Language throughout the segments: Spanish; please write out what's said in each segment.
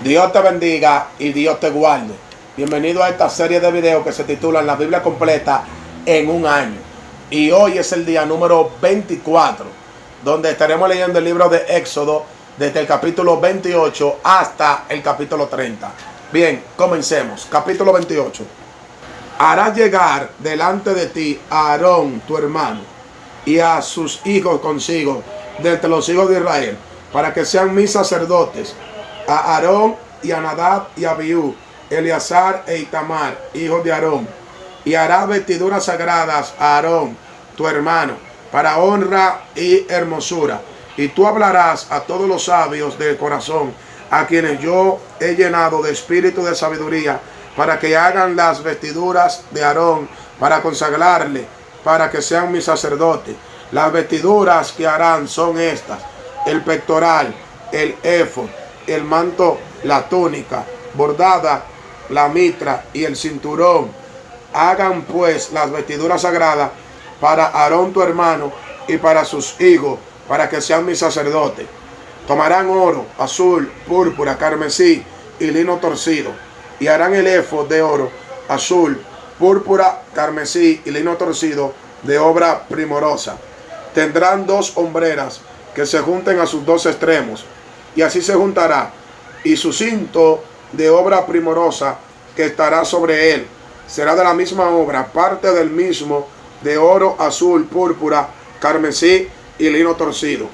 Dios te bendiga y Dios te guarde. Bienvenido a esta serie de videos que se titula La Biblia completa en un año. Y hoy es el día número 24, donde estaremos leyendo el libro de Éxodo desde el capítulo 28 hasta el capítulo 30. Bien, comencemos. Capítulo 28. Harás llegar delante de ti a Aarón, tu hermano, y a sus hijos consigo, de entre los hijos de Israel, para que sean mis sacerdotes, a Aarón y a Nadab y a Abiú, Eleazar e Itamar, hijos de Aarón. Y harás vestiduras sagradas a Aarón, tu hermano, para honra y hermosura. Y tú hablarás a todos los sabios del corazón, a quienes yo he llenado de espíritu de sabiduría, para que hagan las vestiduras de Aarón, para consagrarle, para que sean mis sacerdotes. Las vestiduras que harán son estas: el pectoral, el éfod, el manto, la túnica bordada, la mitra y el cinturón. Hagan pues las vestiduras sagradas para Aarón tu hermano y para sus hijos, para que sean mis sacerdotes. Tomarán oro, azul, púrpura, carmesí y lino torcido, y harán el éfod de oro, azul, púrpura, carmesí y lino torcido, de obra primorosa. Tendrán 2 hombreras que se junten a sus 2 extremos, y así se juntará, y su cinto de obra primorosa que estará sobre él será de la misma obra, parte del mismo, de oro, azul, púrpura, carmesí y lino torcido.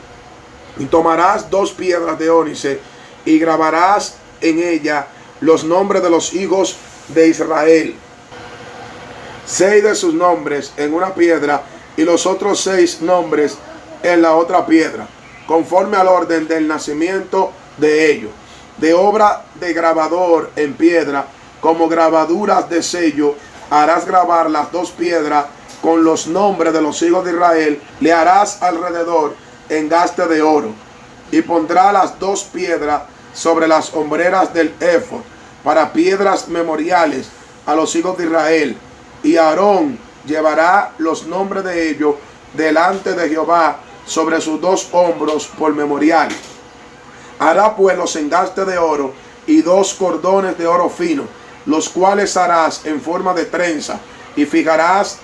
Y tomarás 2 piedras de ónice y grabarás en ella los nombres de los hijos de Israel, 6 de sus nombres en una piedra y los otros 6 nombres en la otra piedra, conforme al orden del nacimiento de ellos. De obra de grabador en piedra, como grabaduras de sello, harás grabar las 2 piedras con los nombres de los hijos de Israel. Le harás alrededor engaste de oro, y pondrá las 2 piedras sobre las hombreras del éfod para piedras memoriales a los hijos de Israel. Y Aarón llevará los nombres de ellos delante de Jehová sobre sus 2 hombros por memorial. Hará pues los engastes de oro y 2 cordones de oro fino, los cuales harás en forma de trenza, y fijarás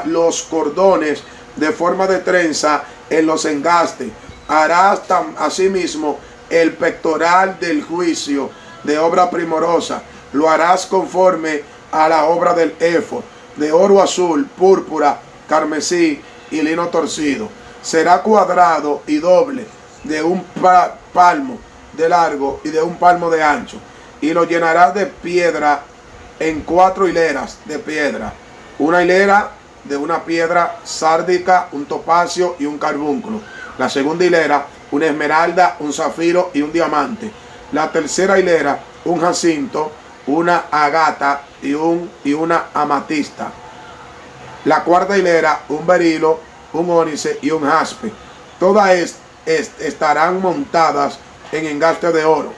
los cordones de forma de trenza en los engastes. Harás asimismo el pectoral del juicio de obra primorosa, lo harás conforme a la obra del éfod, de oro azul, púrpura, carmesí y lino torcido. Será cuadrado y doble, de un palmo de largo y de un palmo de ancho, y lo llenarás de piedra en 4 hileras de piedra, una hilera de una piedra sárdica, un topacio y un carbúnculo, la segunda hilera una esmeralda, un zafiro y un diamante, la tercera hilera un jacinto, una agata y una amatista, la cuarta hilera un berilo, un ónice y un jaspe. Todas estarán montadas en engaste de oro,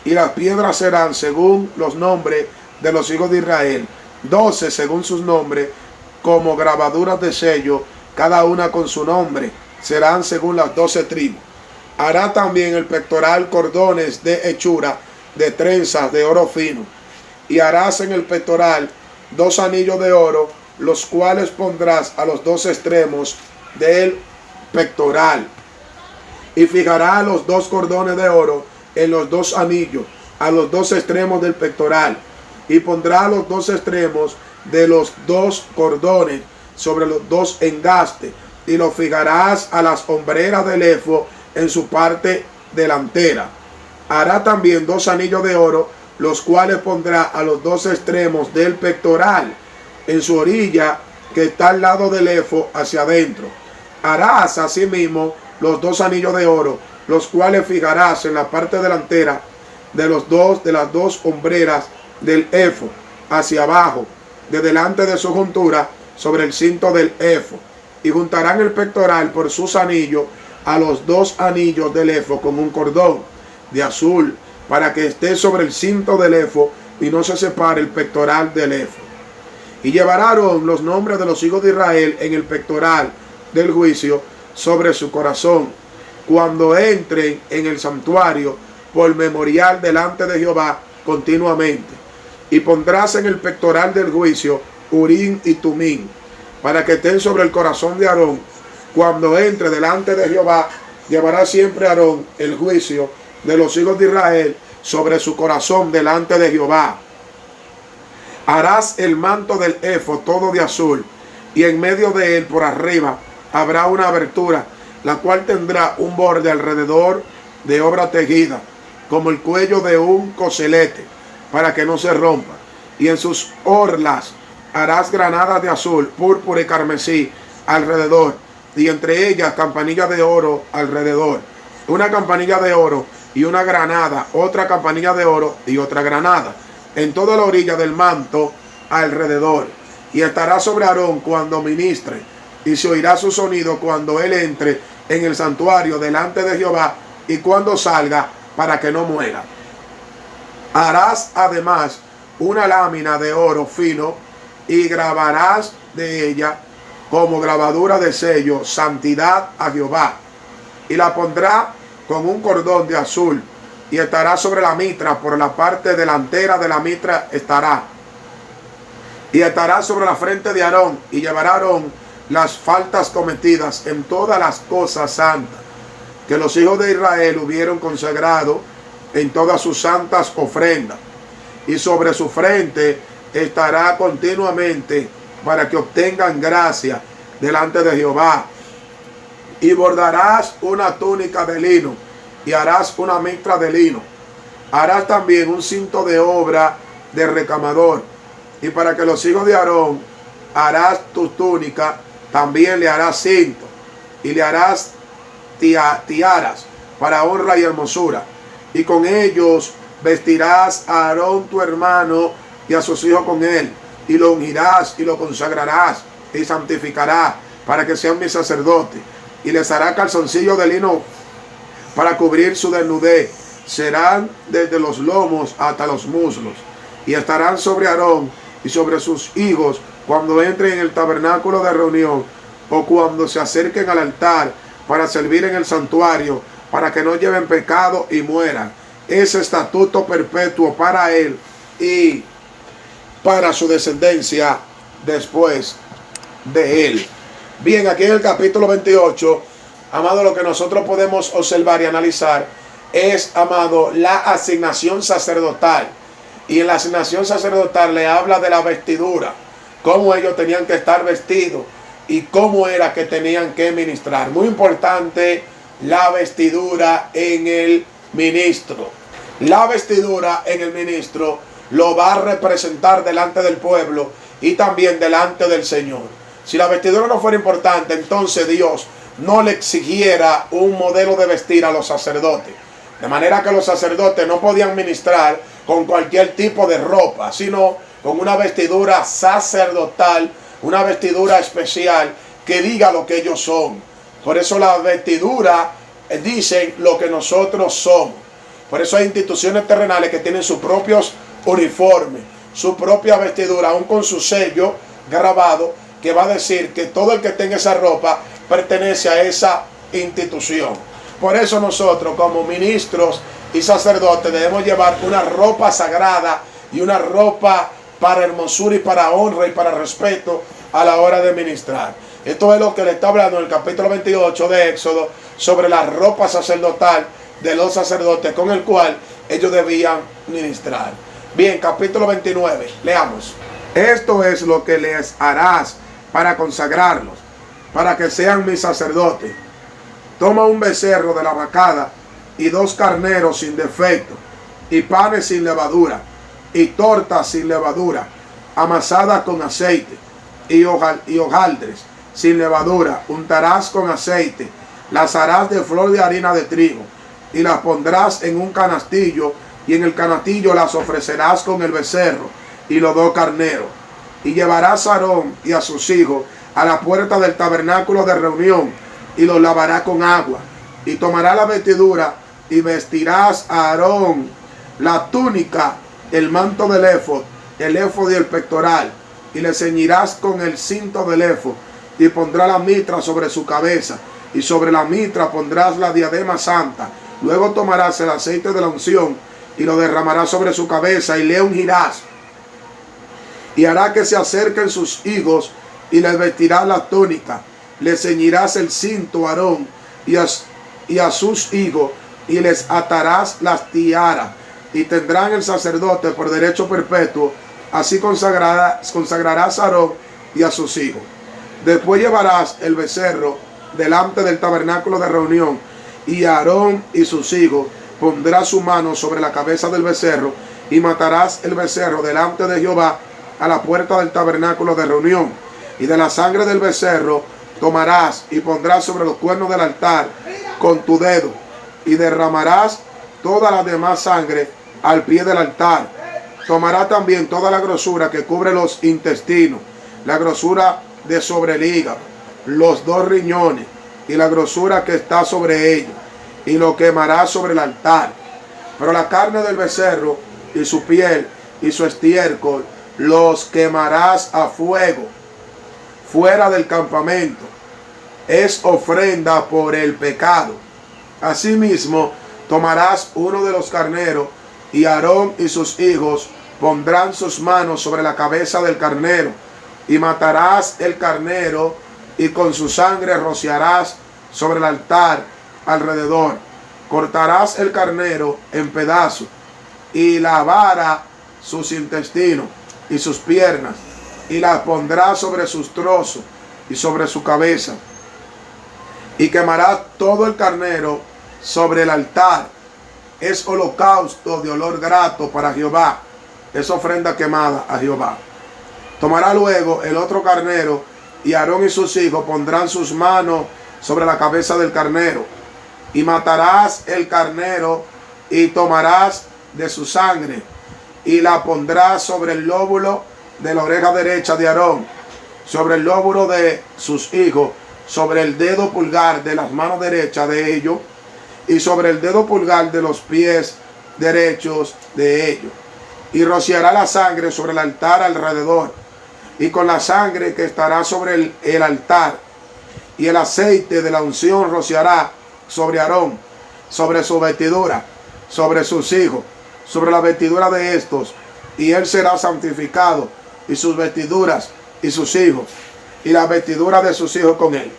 y las piedras serán según los nombres de los hijos de Israel, 12 según sus nombres, como grabaduras de sello, cada una con su nombre, serán según las 12 tribus. Hará también el pectoral cordones de hechura de trenzas de oro fino, y harás en el pectoral 2 anillos de oro, los cuales pondrás a los 2 extremos del pectoral. Y fijará los 2 cordones de oro en los 2 anillos, a los 2 extremos del pectoral, y pondrá los 2 extremos de los 2 cordones sobre los 2 engastes, y los fijarás a las hombreras del éfod en su parte delantera. Hará también 2 anillos de oro, los cuales pondrá a los 2 extremos del pectoral, en su orilla que está al lado del éfod hacia adentro. Harás asimismo los 2 anillos de oro, los cuales fijarás en la parte delantera de las 2 hombreras del éfod hacia abajo, de delante de su juntura, sobre el cinto del éfod. Y juntarán el pectoral por sus anillos a los 2 anillos del éfod con un cordón de azul, para que esté sobre el cinto del éfod y no se separe el pectoral del éfod. Y llevará Aarón los nombres de los hijos de Israel en el pectoral del juicio sobre su corazón, cuando entren en el santuario por memorial delante de Jehová continuamente. Y pondrás en el pectoral del juicio Urim y Tumim, para que estén sobre el corazón de Aarón. Cuando entre delante de Jehová, llevará siempre Aarón el juicio de los hijos de Israel sobre su corazón delante de Jehová. Harás el manto del éfod todo de azul, y en medio de él por arriba habrá una abertura, la cual tendrá un borde alrededor de obra tejida, como el cuello de un coselete, para que no se rompa. Y en sus orlas harás granadas de azul, púrpura y carmesí alrededor, y entre ellas campanillas de oro alrededor. Una campanilla de oro y una granada, otra campanilla de oro y otra granada, en toda la orilla del manto alrededor. Y estará sobre Aarón cuando ministre, y se oirá su sonido cuando él entre en el santuario delante de Jehová y cuando salga, para que no muera. Harás además una lámina de oro fino y grabarás de ella como grabadura de sello, santidad a Jehová. Y la pondrá con un cordón de azul y estará sobre la mitra, por la parte delantera de la mitra estará. Y estará sobre la frente de Aarón, y llevará Aarón las faltas cometidas en todas las cosas santas que los hijos de Israel hubieron consagrado en todas sus santas ofrendas. Y sobre su frente estará continuamente, para que obtengan gracia delante de Jehová. Y bordarás una túnica de lino, y harás una mitra de lino. Harás también un cinto de obra de recamador. Y para que los hijos de Aarón harás tu túnica, también le harás cinto, y le harás tiaras para honra y hermosura. Y con ellos vestirás a Aarón tu hermano y a sus hijos con él, y lo ungirás y lo consagrarás y santificarás para que sean mis sacerdotes. Y les hará calzoncillos de lino para cubrir su desnudez. Serán desde los lomos hasta los muslos. Y estarán sobre Aarón y sobre sus hijos cuando entren en el tabernáculo de reunión, o cuando se acerquen al altar para servir en el santuario, para que no lleven pecado y mueran. Es estatuto perpetuo para él y para su descendencia después de él. Bien, aquí en el capítulo 28, amado, lo que nosotros podemos observar y analizar es, amado, la asignación sacerdotal. Y en la asignación sacerdotal le habla de la vestidura, cómo ellos tenían que estar vestidos y cómo era que tenían que ministrar. Muy importante la vestidura en el ministro. La vestidura en el ministro lo va a representar delante del pueblo y también delante del Señor. Si la vestidura no fuera importante, entonces Dios no le exigiera un modelo de vestir a los sacerdotes. De manera que los sacerdotes no podían ministrar con cualquier tipo de ropa, sino con una vestidura sacerdotal, una vestidura especial que diga lo que ellos son. Por eso la vestidura dicen lo que nosotros somos. Por eso hay instituciones terrenales que tienen sus propios uniformes, su propia vestidura, aún con su sello grabado, que va a decir que todo el que tenga esa ropa pertenece a esa institución. Por eso nosotros, como ministros y sacerdotes, debemos llevar una ropa sagrada y una ropa para hermosura y para honra y para respeto a la hora de ministrar. Esto es lo que le está hablando en el capítulo 28 de Éxodo sobre la ropa sacerdotal de los sacerdotes con el cual ellos debían ministrar. Bien, capítulo 29, leamos. Esto es lo que les harás para consagrarlos, para que sean mis sacerdotes. Toma un becerro de la vacada y 2 carneros sin defecto, y panes sin levadura, y tortas sin levadura, amasadas con aceite, y hojaldres sin levadura. Untarás con aceite, las harás de flor de harina de trigo, y las pondrás en un canastillo, y en el canastillo las ofrecerás con el becerro y los 2 carneros. Y llevarás a Aarón y a sus hijos a la puerta del tabernáculo de reunión, y los lavará con agua. Y tomará la vestidura, y vestirás a Aarón la túnica, el manto del éfod y el pectoral, y le ceñirás con el cinto del éfod, y pondrá la mitra sobre su cabeza, y sobre la mitra pondrás la diadema santa, Luego tomarás el aceite de la unción y lo derramarás sobre su cabeza y le ungirás. Y hará que se acerquen sus hijos y les vestirás la túnica. Le ceñirás el cinto a Aarón y a sus hijos y les atarás las tiaras. Y tendrán el sacerdote por derecho perpetuo. Así consagrarás a Aarón y a sus hijos. Después llevarás el becerro delante del tabernáculo de reunión, y Aarón y sus hijos pondrán su mano sobre la cabeza del becerro, y matarás el becerro delante de Jehová a la puerta del tabernáculo de reunión. Y de la sangre del becerro tomarás y pondrás sobre los cuernos del altar con tu dedo, y derramarás toda la demás sangre al pie del altar. Tomará también toda la grosura que cubre los intestinos, la grosura de sobre el hígado, los 2 riñones y la grosura que está sobre ellos, y lo quemará sobre el altar. Pero la carne del becerro y su piel y su estiércol los quemarás a fuego fuera del campamento. Es ofrenda por el pecado. Asimismo, tomarás uno de los carneros, y Aarón y sus hijos pondrán sus manos sobre la cabeza del carnero, y matarás el carnero, y con su sangre rociarás sobre el altar alrededor. Cortarás el carnero en pedazos, y lavará sus intestinos y sus piernas, y las pondrás sobre sus trozos y sobre su cabeza. Y quemarás todo el carnero sobre el altar. Es holocausto de olor grato para Jehová. Es ofrenda quemada a Jehová. Tomará luego el otro carnero, y Aarón y sus hijos pondrán sus manos sobre la cabeza del carnero. Y matarás el carnero, y tomarás de su sangre, y la pondrás sobre el lóbulo de la oreja derecha de Aarón, sobre el lóbulo de sus hijos, sobre el dedo pulgar de las manos derechas de ellos, y sobre el dedo pulgar de los pies derechos de ellos. Y rociará la sangre sobre el altar alrededor, y con la sangre que estará sobre el altar, y el aceite de la unción rociará sobre Aarón, sobre su vestidura, sobre sus hijos, sobre la vestidura de estos, y él será santificado, y sus vestiduras, y sus hijos, y la vestidura de sus hijos con él.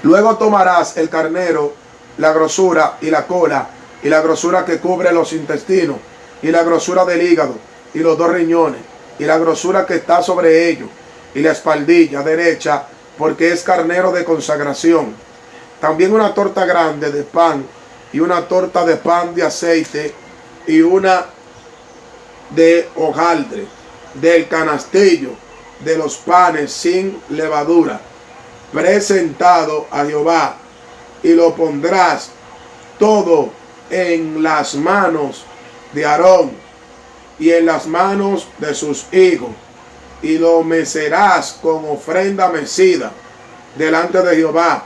Luego tomarás el carnero, la grosura y la cola, y la grosura que cubre los intestinos, y la grosura del hígado, y los 2 riñones, y la grosura que está sobre ellos, y la espaldilla derecha, porque es carnero de consagración. También una torta grande de pan, y una torta de pan de aceite, y una de hojaldre, del canastillo de los panes sin levadura, presentado a Jehová, y lo pondrás todo en las manos de Aarón y en las manos de sus hijos, y lo mecerás con ofrenda mecida delante de Jehová.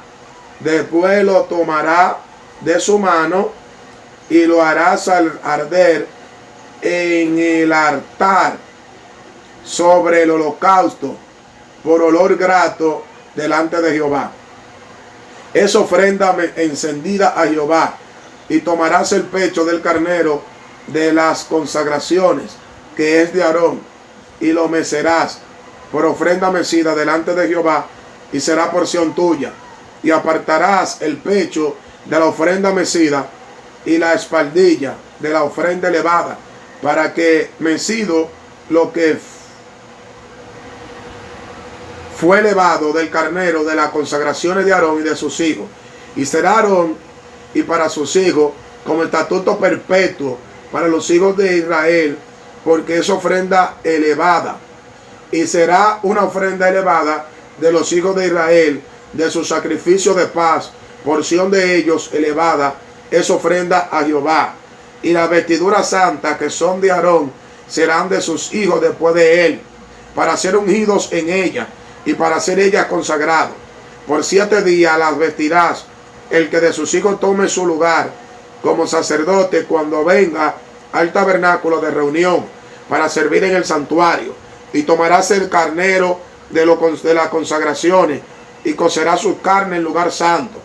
Después lo tomará de su mano y lo harás arder en el altar sobre el holocausto por olor grato delante de Jehová. Es ofrenda encendida a Jehová. Y tomarás el pecho del carnero de las consagraciones, que es de Aarón, y lo mecerás por ofrenda mecida delante de Jehová, y será porción tuya. Y apartarás el pecho de la ofrenda mecida y la espaldilla de la ofrenda elevada, para que mecido lo que fue elevado del carnero de las consagraciones de Aarón y de sus hijos. Y será Aarón y para sus hijos como estatuto perpetuo para los hijos de Israel, porque es ofrenda elevada. Y será una ofrenda elevada de los hijos de Israel, de su sacrificio de paz, porción de ellos elevada, es ofrenda a Jehová. Y las vestiduras santas que son de Aarón serán de sus hijos después de él, para ser ungidos en ella y para ser ellas consagrados. Por 7 días las vestirás el que de sus hijos tome su lugar como sacerdote cuando venga al tabernáculo de reunión para servir en el santuario. Y tomarás el carnero de las consagraciones y cocerá su carne en lugar santo.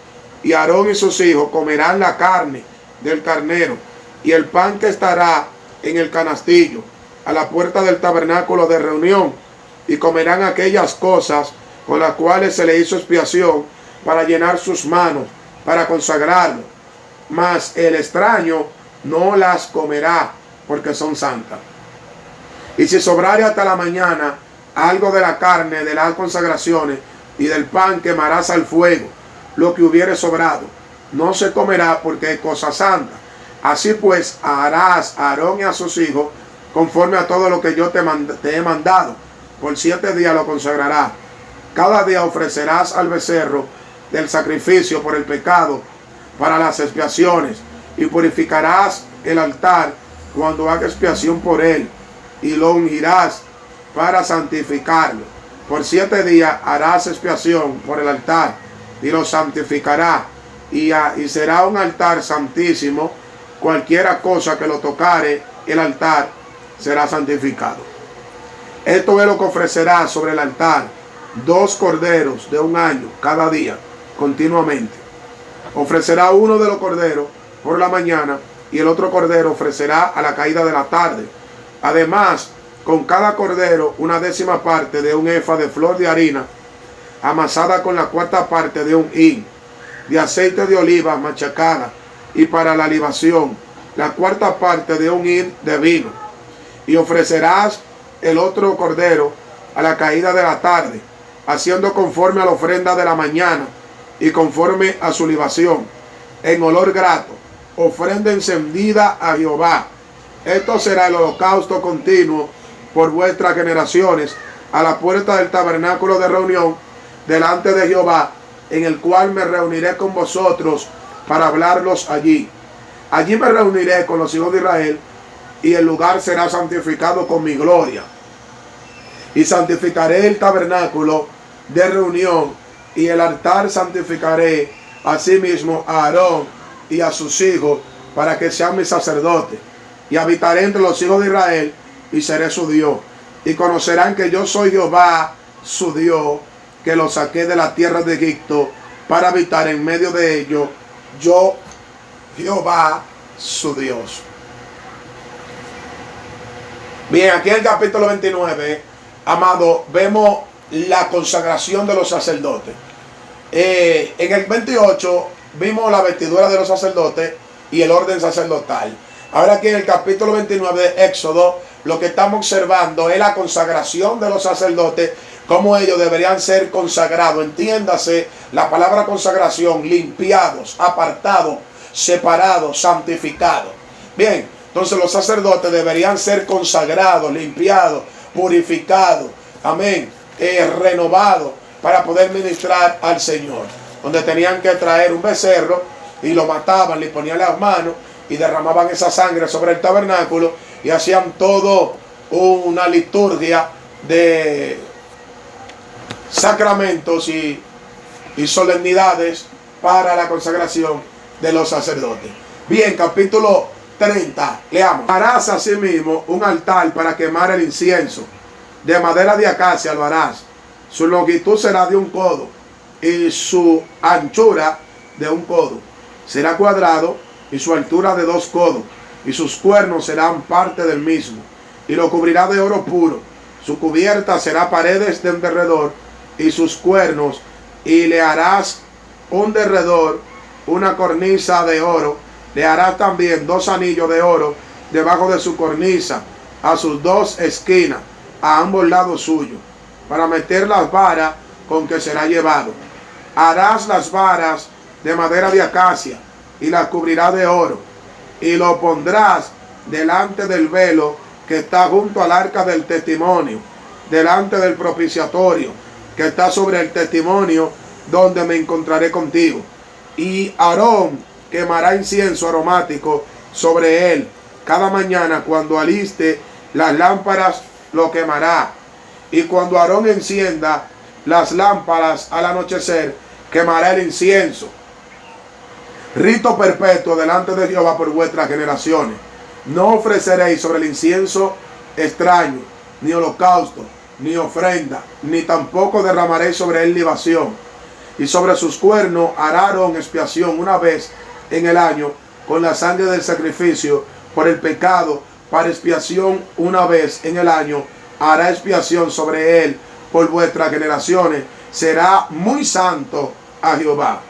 y Aarón y sus hijos comerán la carne del carnero y el pan que estará en el canastillo a la puerta del tabernáculo de reunión, y comerán aquellas cosas con las cuales se le hizo expiación para llenar sus manos, para consagrarlo. Mas el extraño no las comerá, porque son santas. Y si sobrare hasta la mañana algo de la carne de las consagraciones y del pan, quemarás al fuego lo que hubiere sobrado. No se comerá, porque es cosa santa. Así pues harás a Aarón y a sus hijos conforme a todo lo que yo te he mandado. Por 7 días lo consagrarás. Cada día ofrecerás al becerro del sacrificio por el pecado para las expiaciones, y purificarás el altar cuando haga expiación por él, y lo ungirás para santificarlo. Por 7 días harás expiación por el altar y lo santificará, y será un altar santísimo. Cualquiera cosa que lo tocare el altar será santificado. Esto es lo que ofrecerá sobre el altar: 2 corderos de 1 año cada día, continuamente. Ofrecerá uno de los corderos por la mañana, y el otro cordero ofrecerá a la caída de la tarde. Además, con cada cordero 1/10 parte de un efa de flor de harina, amasada con la 1/4 parte de un hin de aceite de oliva machacada, y para la libación la 1/4 parte de un hin de vino. Y ofrecerás el otro cordero a la caída de la tarde, haciendo conforme a la ofrenda de la mañana y conforme a su libación, en olor grato, ofrenda encendida a Jehová. Esto será el holocausto continuo por vuestras generaciones a la puerta del tabernáculo de reunión delante de Jehová, en el cual me reuniré con vosotros para hablarlos allí. Allí me reuniré con los hijos de Israel, y el lugar será santificado con mi gloria. Y santificaré el tabernáculo de reunión, y el altar santificaré asimismo a Aarón y a sus hijos, para que sean mis sacerdotes. Y habitaré entre los hijos de Israel, y seré su Dios. Y conocerán que yo soy Jehová, su Dios, que los saqué de la tierra de Egipto para habitar en medio de ellos, yo, Jehová, su Dios. Bien, aquí en el capítulo 29, amado, vemos la consagración de los sacerdotes. En el 28 vimos la vestidura de los sacerdotes y el orden sacerdotal. Ahora aquí en el capítulo 29 de Éxodo, lo que estamos observando es la consagración de los sacerdotes, cómo ellos deberían ser consagrados. Entiéndase la palabra consagración: limpiados, apartados, separados, santificados. Bien, entonces los sacerdotes deberían ser consagrados, limpiados, purificados, amén, renovados, para poder ministrar al Señor. Donde tenían que traer un becerro y lo mataban, le ponían las manos y derramaban esa sangre sobre el tabernáculo, y hacían todo una liturgia de sacramentos y solemnidades para la consagración de los sacerdotes. Bien, capítulo 30, leamos. Harás asimismo un altar para quemar el incienso. De madera de acacia lo harás. Su longitud será de 1 codo y su anchura de 1 codo. Será cuadrado, y su altura de 2 codos, y sus cuernos serán parte del mismo. Y lo cubrirá de oro puro. Su cubierta será paredes de derredor, y sus cuernos, y le harás un derredor, una cornisa de oro. Le harás también 2 anillos de oro debajo de su cornisa, a sus 2 esquinas, a ambos lados suyos, para meter las varas con que será llevado. Harás las varas de madera de acacia, y las cubrirás de oro, y lo pondrás delante del velo que está junto al arca del testimonio, delante del propiciatorio que está sobre el testimonio, donde me encontraré contigo. Y Aarón quemará incienso aromático sobre él. Cada mañana, cuando aliste las lámparas, lo quemará. Y cuando Aarón encienda las lámparas al anochecer, quemará el incienso. Rito perpetuo delante de Jehová por vuestras generaciones. No ofreceréis sobre el incienso extraño, ni holocausto, ni ofrenda, ni tampoco derramaréis sobre él libación. Y sobre sus cuernos hará Aarón expiación una vez en el año con la sangre del sacrificio por el pecado, para expiación una vez en el año hará expiación sobre él por vuestras generaciones. Será muy santo a Jehová.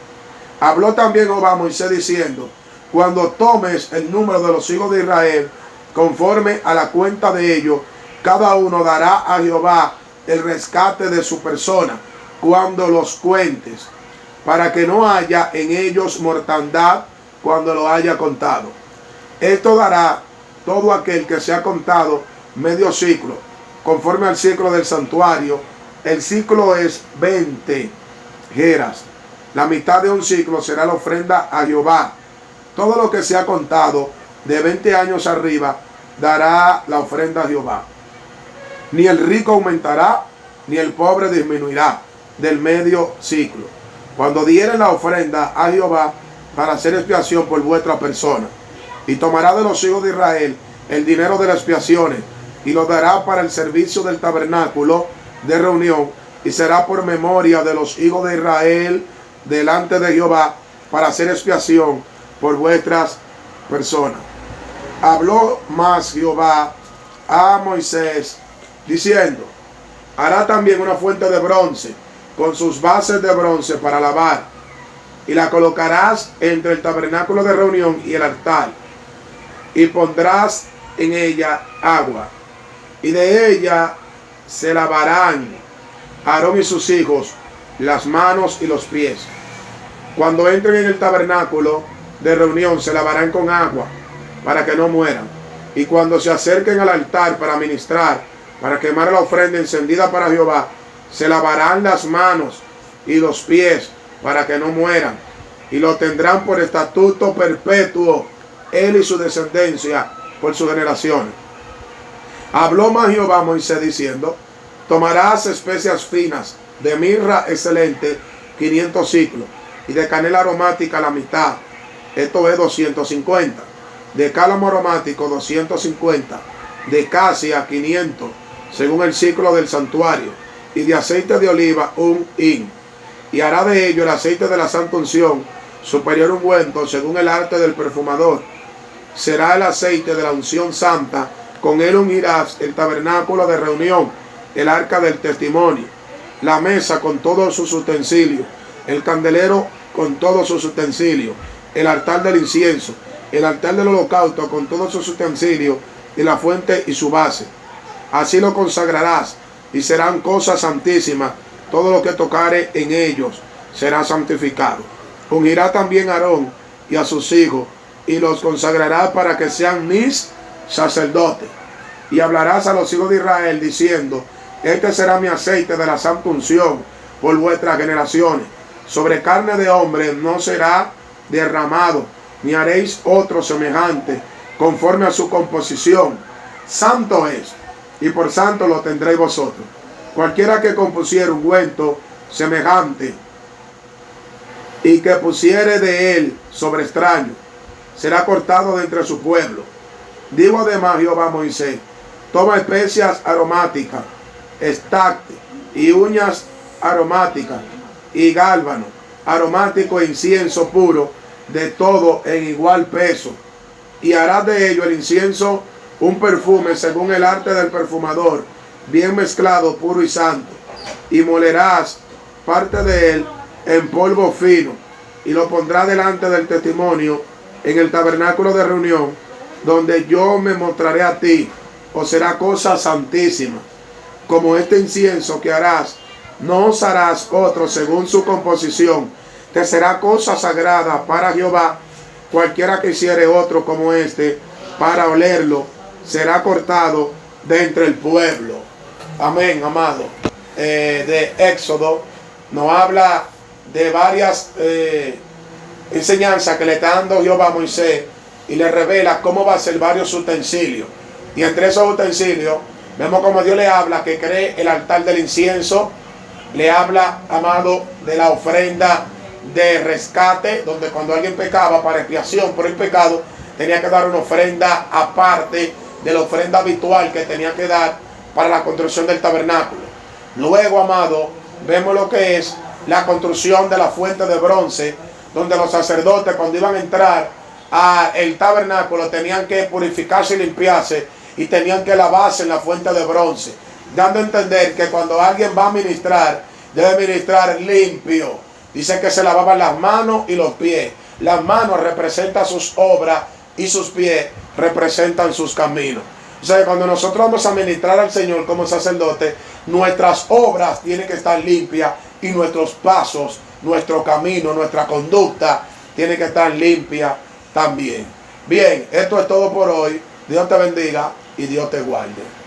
Habló también Jehová a Moisés diciendo: cuando tomes el número de los hijos de Israel, conforme a la cuenta de ellos, cada uno dará a Jehová el rescate de su persona cuando los cuentes, para que no haya en ellos mortandad cuando lo haya contado. Esto dará todo aquel que sea contado medio ciclo, conforme al ciclo del santuario. El ciclo es 20 geras. La mitad de un ciclo será la ofrenda a Jehová. Todo lo que sea contado de 20 años arriba dará la ofrenda a Jehová. Ni el rico aumentará, ni el pobre disminuirá del medio ciclo, cuando dieren la ofrenda a Jehová para hacer expiación por vuestra persona. Y tomará de los hijos de Israel el dinero de las expiaciones y lo dará para el servicio del tabernáculo de reunión, y será por memoria de los hijos de Israel delante de Jehová para hacer expiación por vuestras personas. Habló más Jehová a Moisés diciendo: hará también una fuente de bronce con sus bases de bronce para lavar, y la colocarás entre el tabernáculo de reunión y el altar, y pondrás en ella agua, y de ella se lavarán Aarón y sus hijos las manos y los pies. Cuando entren en el tabernáculo de reunión se lavarán con agua para que no mueran, y cuando se acerquen al altar para ministrar, para quemar la ofrenda encendida para Jehová, se lavarán las manos y los pies para que no mueran, y lo tendrán por estatuto perpetuo él y su descendencia por sus generaciones. Habló más Jehová a Moisés diciendo: tomarás especias finas de mirra excelente 500 ciclos, y de canela aromática la mitad, esto es 250, de cálamo aromático 250, de casia 500 según el ciclo del santuario, y de aceite de oliva 1 hin. Y hará de ello el aceite de la santa unción superior ungüento según el arte del perfumador. Será el aceite de la unción santa. Con él ungirás el tabernáculo de reunión, el arca del testimonio, la mesa con todos sus utensilios, el candelero con todos sus utensilios, el altar del incienso, el altar del holocausto con todos sus utensilios, y la fuente y su base. Así lo consagrarás, y serán cosas santísimas. Todo lo que tocare en ellos será santificado. Ungirá también a Aarón y a sus hijos, y los consagrará para que sean mis sacerdotes. Y hablarás a los hijos de Israel diciendo: este será mi aceite de la santa unción por vuestras generaciones. Sobre carne de hombre no será derramado, ni haréis otro semejante, conforme a su composición. Santo es, y por santo lo tendréis vosotros. Cualquiera que compusiere ungüento semejante y que pusiere de él sobre extraño, será cortado de entre su pueblo. Digo además Jehová a Moisés: toma especias aromáticas, estacte y uñas aromáticas, y gálbano aromático e incienso puro, de todo en igual peso, y harás de ello el incienso un perfume según el arte del perfumador, bien mezclado, puro y santo. Y molerás parte de él en polvo fino, y lo pondrás delante del testimonio en el tabernáculo de reunión, donde yo me mostraré a ti. O será cosa santísima. Como este incienso que harás, no os harás otro según su composición. Te será cosa sagrada para Jehová. Cualquiera que hiciere otro como este para olerlo, será cortado de entre el pueblo. Amén, amado. De Éxodo nos habla de varias enseñanzas que le está dando Jehová a Moisés, y le revela cómo va a ser varios utensilios. Y entre esos utensilios vemos como Dios le habla que cree el altar del incienso, le habla, amado, de la ofrenda de rescate, donde cuando alguien pecaba para expiación por el pecado, tenía que dar una ofrenda aparte de la ofrenda habitual que tenía que dar para la construcción del tabernáculo. Luego, amado, vemos lo que es la construcción de la fuente de bronce, donde los sacerdotes cuando iban a entrar al tabernáculo tenían que purificarse y limpiarse y tenían que lavarse en la fuente de bronce, dando a entender que cuando alguien va a ministrar, debe ministrar limpio. Dice que se lavaban las manos y los pies. Las manos representan sus obras y sus pies representan sus caminos. O sea, cuando nosotros vamos a ministrar al Señor como sacerdote, nuestras obras tienen que estar limpias y nuestros pasos, nuestro camino, nuestra conducta tiene que estar limpia también. Bien, esto es todo por hoy. Dios te bendiga y Dios te guarde.